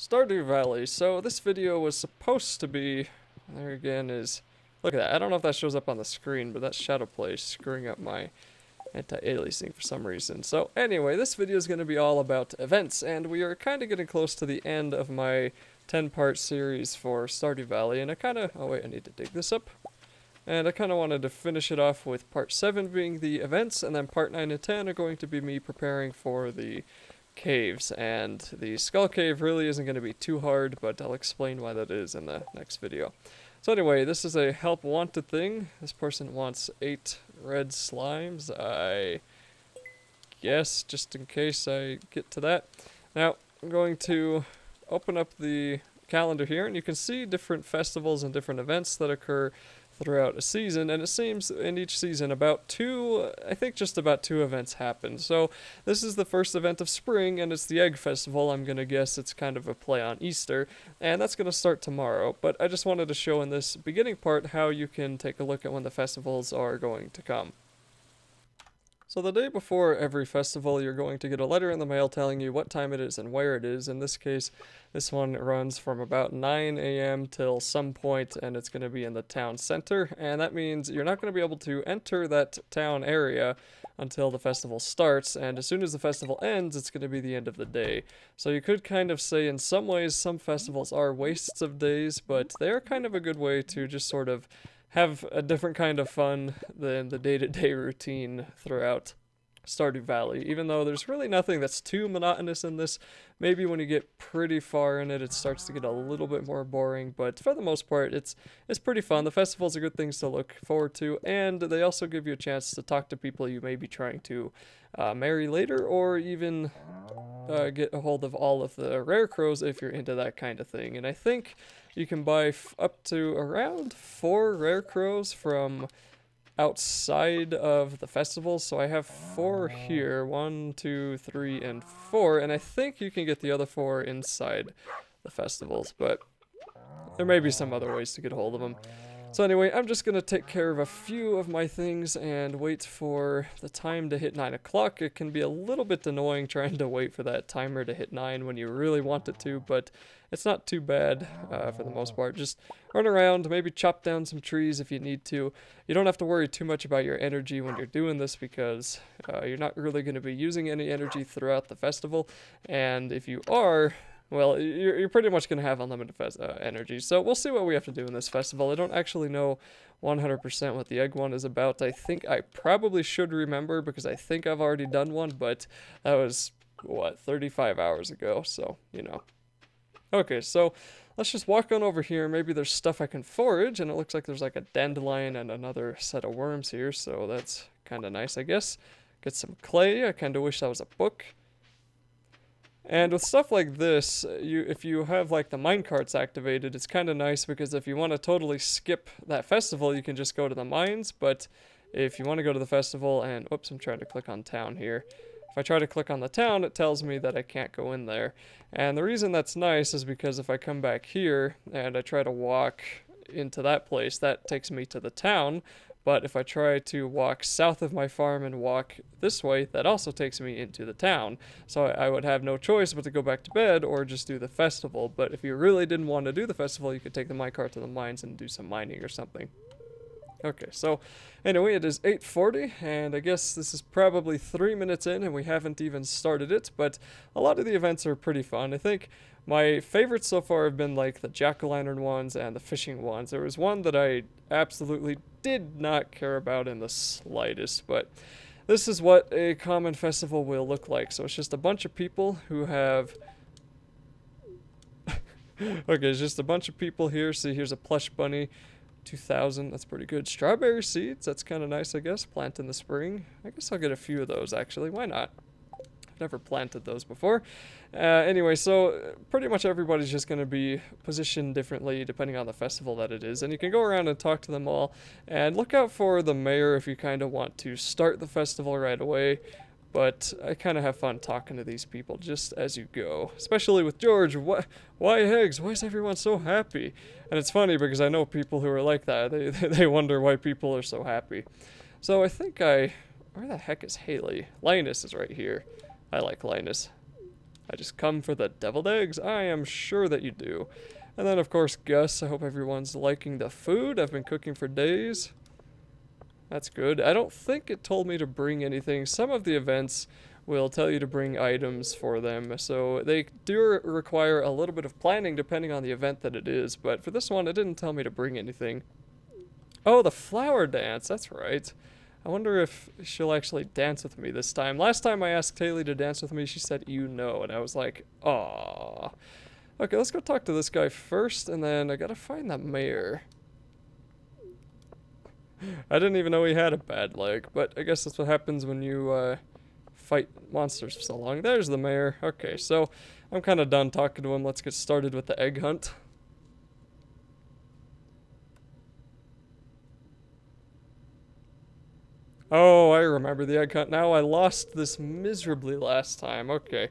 Stardew Valley. So this video was supposed to be, there again is, look at that. I don't know if that shows up on the screen, but that's shadow play screwing up my anti-aliasing for some reason. So anyway, this video is going to be all about events, and we are kind of getting close to the end of my 10-part series for Stardew Valley, and oh wait, I need to dig this up. And I kind of wanted to finish it off with part 7 being the events, and then part 9 and 10 are going to be me preparing for the caves. And the skull cave really isn't going to be too hard, but I'll explain why that is in the next video. So anyway, this is a help wanted thing. This person wants 8 red slimes, I guess, just in case I get to that. Now, I'm going to open up the calendar here, and you can see different festivals and different events that occur throughout a season, and it seems in each season I think just about 2 events happen. So this is the first event of spring, and it's the Egg Festival. I'm gonna guess it's kind of a play on Easter, and that's gonna start tomorrow. But I just wanted to show in this beginning part how you can take a look at when the festivals are going to come. So the day before every festival, you're going to get a letter in the mail telling you what time it is and where it is. In this case, this one runs from about 9 a.m. till some point, and it's going to be in the town center. And that means you're not going to be able to enter that town area until the festival starts. And as soon as the festival ends, it's going to be the end of the day. So you could kind of say in some ways some festivals are wastes of days, but they are kind of a good way to just sort of have a different kind of fun than the day-to-day routine throughout Stardew Valley. Even though there's really nothing that's too monotonous in this, maybe when you get pretty far in it, it starts to get a little bit more boring, but for the most part, it's pretty fun. The festivals are good things to look forward to, and they also give you a chance to talk to people you may be trying to marry later, or even get a hold of all of the rare crows if you're into that kind of thing. And I think you can buy up to around 4 rare crows from outside of the festival. So I have 4 here, 1, 2, 3, and 4, and I think you can get the other 4 inside the festivals, but there may be some other ways to get a hold of them. So anyway, I'm just going to take care of a few of my things and wait for the time to hit 9 o'clock. It can be a little bit annoying trying to wait for that timer to hit 9 when you really want it to, but it's not too bad for the most part. Just run around, maybe chop down some trees if you need to. You don't have to worry too much about your energy when you're doing this because you're not really going to be using any energy throughout the festival, and if you are, well, you're pretty much going to have unlimited energy. So we'll see what we have to do in this festival. I don't actually know 100% what the egg one is about. I think I probably should remember because I think I've already done one, but that was, what, 35 hours ago, so, you know. Okay, so let's just walk on over here. Maybe there's stuff I can forage, and it looks like there's like a dandelion and another set of worms here, so that's kind of nice, I guess. Get some clay. I kind of wish that was a book. And with stuff like this, if you have like the minecarts activated, it's kind of nice because if you want to totally skip that festival, you can just go to the mines. But if you want to go to the festival and, oops, I'm trying to click on town here. If I try to click on the town, it tells me that I can't go in there. And the reason that's nice is because if I come back here and I try to walk into that place, that takes me to the town. But if I try to walk south of my farm and walk this way, that also takes me into the town. So I would have no choice but to go back to bed or just do the festival. But if you really didn't want to do the festival, you could take the minecart to the mines and do some mining or something. Okay, so anyway, it is 8:40, and I guess this is probably 3 minutes in, and we haven't even started it, but a lot of the events are pretty fun. I think my favorites so far have been like the jack-o'-lantern ones and the fishing ones. There was one that I absolutely did not care about in the slightest, but this is what a common festival will look like. So it's just a bunch of people who have... Okay, it's just a bunch of people here. See, here's a plush bunny. 2,000, that's pretty good. Strawberry seeds, that's kind of nice, I guess. Plant in the spring. I guess I'll get a few of those, actually. Why not? I've never planted those before. Anyway, so pretty much everybody's just going to be positioned differently depending on the festival that it is. And you can go around and talk to them all. And look out for the mayor if you kind of want to start the festival right away. But I kind of have fun talking to these people just as you go. Especially with George. Why eggs? Why is everyone so happy? And it's funny because I know people who are like that. They wonder why people are so happy. So I think where the heck is Haley? Linus is right here. I like Linus. I just come for the deviled eggs. I am sure that you do. And then, of course, Gus. I hope everyone's liking the food. I've been cooking for days. That's good. I don't think it told me to bring anything. Some of the events will tell you to bring items for them, so they do require a little bit of planning depending on the event that it is, but for this one it didn't tell me to bring anything. Oh, the flower dance, that's right. I wonder if she'll actually dance with me this time. Last time I asked Taylor to dance with me, she said, you know, and I was like, aww. Okay, let's go talk to this guy first, and then I gotta find the mayor. I didn't even know he had a bad leg, but I guess that's what happens when you, fight monsters for so long. There's the mayor. Okay, so I'm kind of done talking to him. Let's get started with the egg hunt. Oh, I remember the egg hunt now. I lost this miserably last time. Okay.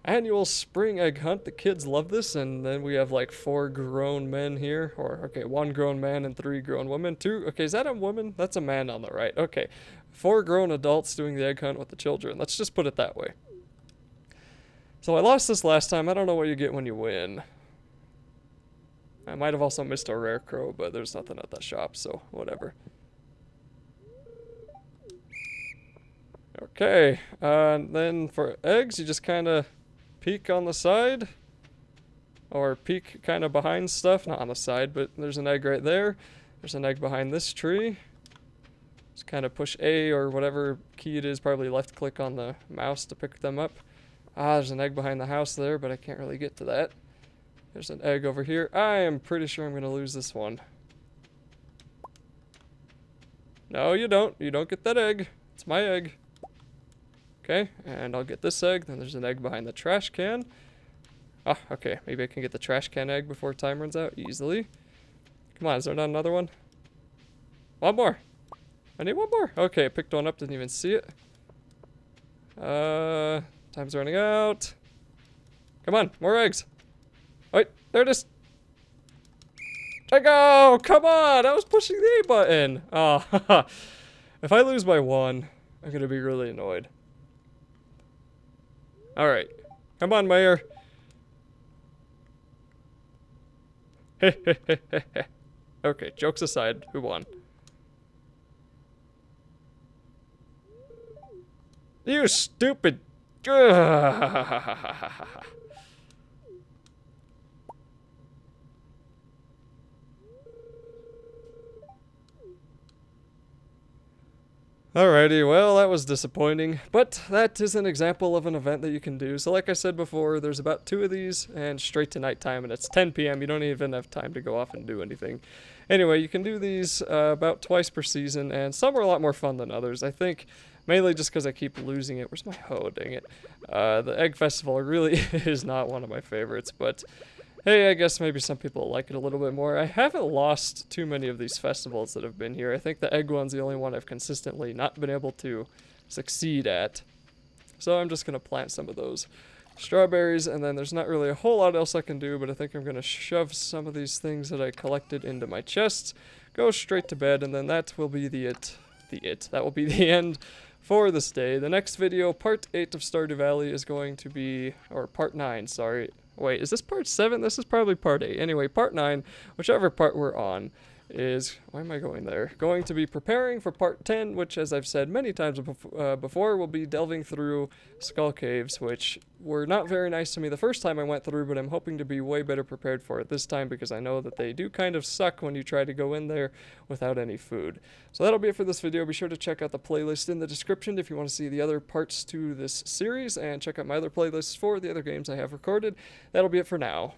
Annual spring egg hunt. The kids love this, and then we have like 4 grown men here. Or, okay, 1 grown man and 3 grown women. 2, okay, is that a woman? That's a man on the right. Okay. 4 grown adults doing the egg hunt with the children. Let's just put it that way. So I lost this last time. I don't know what you get when you win. I might have also missed a rare crow, but there's nothing at that shop, so whatever. Okay, and then for eggs, you just kind of peek on the side. Or peek kind of behind stuff. Not on the side, but there's an egg right there. There's an egg behind this tree. Just kind of push A or whatever key it is, probably left click on the mouse to pick them up. Ah, there's an egg behind the house there, but I can't really get to that. There's an egg over here. I am pretty sure I'm going to lose this one. No, you don't. You don't get that egg. It's my egg. Okay, and I'll get this egg. Then there's an egg behind the trash can. Ah, okay. Maybe I can get the trash can egg before time runs out easily. Come on, is there not another one? One more. I need one more. Okay, I picked one up, didn't even see it. Time's running out. Come on, more eggs. Wait, there it is. I go! Come on! I was pushing the A button. Oh, if I lose by 1, I'm gonna be really annoyed. Alright. Come on, Mayor. Okay, jokes aside, who won? You stupid. Alrighty, well, that was disappointing, but that is an example of an event that you can do. So like I said before, there's about 2 of these, and straight to nighttime, and it's 10 p.m. You don't even have time to go off and do anything. Anyway, you can do these about twice per season, and some are a lot more fun than others. I think mainly just because I keep losing it. Where's my hoe? Dang it. The Egg Festival really is not one of my favorites, but hey, I guess maybe some people like it a little bit more. I haven't lost too many of these festivals that have been here. I think the egg one's the only one I've consistently not been able to succeed at. So I'm just going to plant some of those strawberries, and then there's not really a whole lot else I can do, but I think I'm going to shove some of these things that I collected into my chests, go straight to bed, and then that will be that will be the end for this day. The next video, part 8 of Stardew Valley, is going to be, or part 9, sorry. Wait, is this part 7? This is probably part 8. Anyway, part 9, whichever part we're on, is, why am I going there? Going to be preparing for part 10, which, as I've said many times before, will be delving through Skull Caves, which were not very nice to me the first time I went through, but I'm hoping to be way better prepared for it this time, because I know that they do kind of suck when you try to go in there without any food. So that'll be it for this video. Be sure to check out the playlist in the description if you want to see the other parts to this series, and check out my other playlists for the other games I have recorded. That'll be it for now.